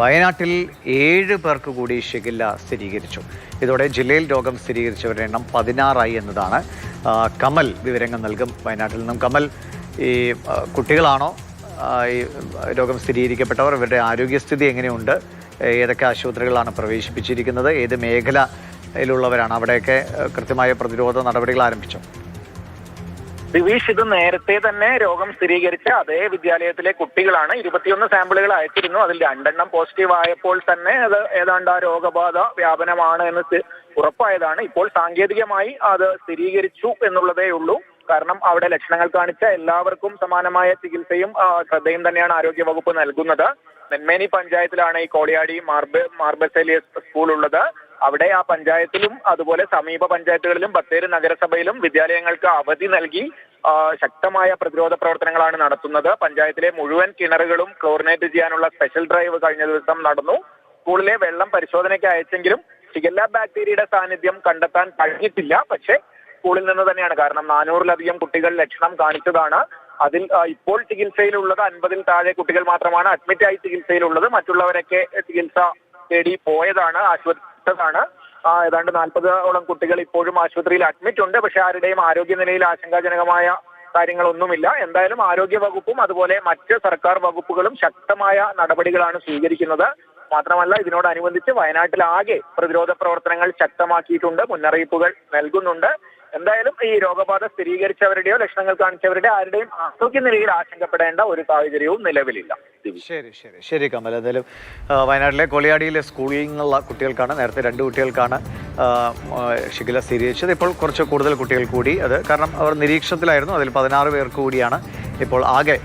വയനാട്ടിൽ 7 പേർക്ക് കൂടി ഷിഗല്ല സ്ഥിരീകരിച്ചു. ഇതോടെ ജില്ലയിൽ രോഗം സ്ഥിരീകരിച്ചവരുടെ എണ്ണം 16 എന്നതാണ്. കമൽ വിവരങ്ങൾ നൽകും വയനാട്ടിൽ നിന്നും. കമൽ, ഈ കുട്ടികളാണോ ഈ രോഗം സ്ഥിരീകരിക്കപ്പെട്ടവർ? ഇവരുടെ ആരോഗ്യസ്ഥിതി എങ്ങനെയുണ്ട്? ഏതൊക്കെ ആശുപത്രികളാണ് പ്രവേശിപ്പിച്ചിരിക്കുന്നത്? ഏത് മേഖലയിലുള്ളവരാണ്? അവിടെയൊക്കെ കൃത്യമായ പ്രതിരോധ നടപടികൾ ആരംഭിച്ചോ? ദിവിഷ്, ഇത് നേരത്തെ തന്നെ രോഗം സ്ഥിരീകരിച്ച അതേ വിദ്യാലയത്തിലെ കുട്ടികളാണ്. 21 സാമ്പിളുകൾ അയച്ചിരുന്നു. അതിൽ 2 പോസിറ്റീവ് ആയപ്പോൾ തന്നെ അത് ഏതാണ്ട് ആ രോഗബാധ വ്യാപനമാണ് എന്ന് ഉറപ്പായതാണ്. ഇപ്പോൾ സാങ്കേതികമായി അത് സ്ഥിരീകരിച്ചു എന്നുള്ളതേ ഉള്ളൂ. കാരണം അവിടെ ലക്ഷണങ്ങൾ കാണിച്ച എല്ലാവർക്കും സമാനമായ ചികിത്സയും ശ്രദ്ധയും തന്നെയാണ് ആരോഗ്യവകുപ്പ് നൽകുന്നത്. നെന്മേനി പഞ്ചായത്തിലാണ് ഈ കോളിയാടി മാർബസേലിയസ് സ്കൂൾ ഉള്ളത്. അവിടെ ആ പഞ്ചായത്തിലും അതുപോലെ സമീപ പഞ്ചായത്തുകളിലും ബത്തേരി നഗരസഭയിലും വിദ്യാലയങ്ങൾക്ക് അവധി നൽകി ശക്തമായ പ്രതിരോധ പ്രവർത്തനങ്ങളാണ് നടത്തുന്നത്. പഞ്ചായത്തിലെ മുഴുവൻ കിണറുകളും ക്ലോറിനേറ്റ് ചെയ്യാനുള്ള സ്പെഷ്യൽ ഡ്രൈവ് കഴിഞ്ഞ ദിവസം നടന്നു. സ്കൂളിലെ വെള്ളം പരിശോധനയ്ക്ക് അയച്ചെങ്കിലും ഷിഗല്ല ബാക്ടീരിയയുടെ സാന്നിധ്യം കണ്ടെത്താൻ കഴിഞ്ഞിട്ടില്ല. പക്ഷേ സ്കൂളിൽ നിന്ന് തന്നെയാണ്. കാരണം 400-ലധികം കുട്ടികൾ ലക്ഷണം കാണിച്ചതാണ്. അതിൽ ഇപ്പോൾ ചികിത്സയിലുള്ളത് 50-ൽ താഴെ കുട്ടികൾ മാത്രമാണ് അഡ്മിറ്റായി ചികിത്സയിലുള്ളത്. മറ്റുള്ളവരൊക്കെ ചികിത്സ തേടി പോയതാണ്, ആശുപത്രിയിലാണ്. ഏതാണ്ട് 40ഓളം കുട്ടികൾ ഇപ്പോഴും ആശുപത്രിയിൽ അഡ്മിറ്റ് ഉണ്ട്. പക്ഷെ ആരുടെയും ആരോഗ്യനിലയിൽ ആശങ്കാജനകമായ കാര്യങ്ങളൊന്നുമില്ല. എന്തായാലും ആരോഗ്യ വകുപ്പും അതുപോലെ മറ്റ് സർക്കാർ വകുപ്പുകളും ശക്തമായ നടപടികളാണ് സ്വീകരിക്കുന്നത്. മാത്രമല്ല, ഇതിനോടനുബന്ധിച്ച് വയനാട്ടിലാകെ പ്രതിരോധ പ്രവർത്തനങ്ങൾ ശക്തമാക്കിയിട്ടുണ്ട്, മുന്നറിയിപ്പുകൾ നൽകുന്നുണ്ട്. എന്തായാലും ഈ രോഗബാധ സ്ഥിരീകരിച്ചവരുടെയോ ലക്ഷണങ്ങൾ കാണിച്ചവരുടെ ആരുടെയും ആരോഗ്യനിലയിൽ ആശങ്കപ്പെടേണ്ട ഒരു സാഹചര്യവും നിലവിലില്ല. ശരി കമൽ. എന്തായാലും വയനാട്ടിലെ കൊളിയാടിയിലെ സ്കൂളിൽ നിന്നുള്ള കുട്ടികൾക്കാണ്, നേരത്തെ 2 കുട്ടികൾക്കാണ് ഷിഗല്ല സ്ഥിരീകരിച്ചത്. ഇപ്പോൾ കുറച്ച് കൂടുതൽ കുട്ടികൾ കൂടി, അത് കാരണം അവർ നിരീക്ഷണത്തിലായിരുന്നു. അതിൽ 16 പേർക്ക് കൂടിയാണ് ഇപ്പോൾ ആകെ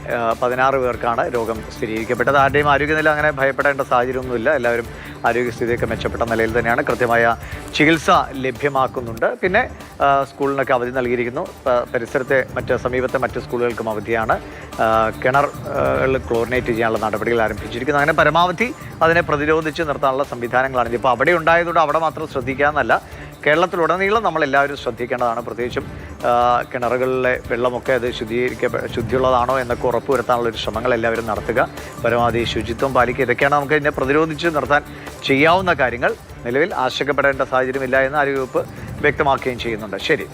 16 പേർക്കാണ് രോഗം സ്ഥിരീകരിക്കപ്പെട്ടത്. ആരുടെയും ആരോഗ്യനില അങ്ങനെ ഭയപ്പെടേണ്ട സാഹചര്യമൊന്നുമില്ല. എല്ലാവരും ആരോഗ്യസ്ഥിതിയൊക്കെ മെച്ചപ്പെട്ട നിലയിൽ തന്നെയാണ്. കൃത്യമായ ചികിത്സ ലഭ്യമാക്കുന്നുണ്ട്. പിന്നെ സ്കൂളിനൊക്കെ അവധി നൽകിയിരിക്കുന്നു. പരിസരത്തെ സമീപത്തെ മറ്റ് സ്കൂളുകൾക്കും അവധിയാണ്. കിണറുകൾ ക്ലോറിനേറ്റ് ചെയ്യാനുള്ള നടപടികൾ ആരംഭിച്ചിരിക്കുന്നു. അങ്ങനെ പരമാവധി അതിനെ പ്രതിരോധിച്ച് നിർത്താനുള്ള സംവിധാനങ്ങളാണ്. ഇപ്പോൾ അവിടെ ഉണ്ടായതുകൊണ്ട് അവിടെ മാത്രം ശ്രദ്ധിക്കാമെന്നല്ല, കേരളത്തിലുടനീളം നമ്മളെല്ലാവരും ശ്രദ്ധിക്കേണ്ടതാണ്. പ്രത്യേകിച്ചും കിണറുകളിലെ വെള്ളമൊക്കെ അത് ശുദ്ധിയുള്ളതാണോ എന്നൊക്കെ ഉറപ്പുവരുത്താനുള്ള ഒരു ശ്രമങ്ങൾ എല്ലാവരും നടത്തുക. പരമാവധി ശുചിത്വം പാലിക്കുക. ഇതൊക്കെയാണ് നമുക്ക് ഇതിനെ പ്രതിരോധിച്ച് നിർത്താൻ ചെയ്യാവുന്ന കാര്യങ്ങൾ. നിലവിൽ ആശങ്കപ്പെടേണ്ട സാഹചര്യമില്ല എന്ന് ആരോഗ്യവകുപ്പ് വ്യക്തമാക്കുകയും ചെയ്യുന്നുണ്ട്. ശരി.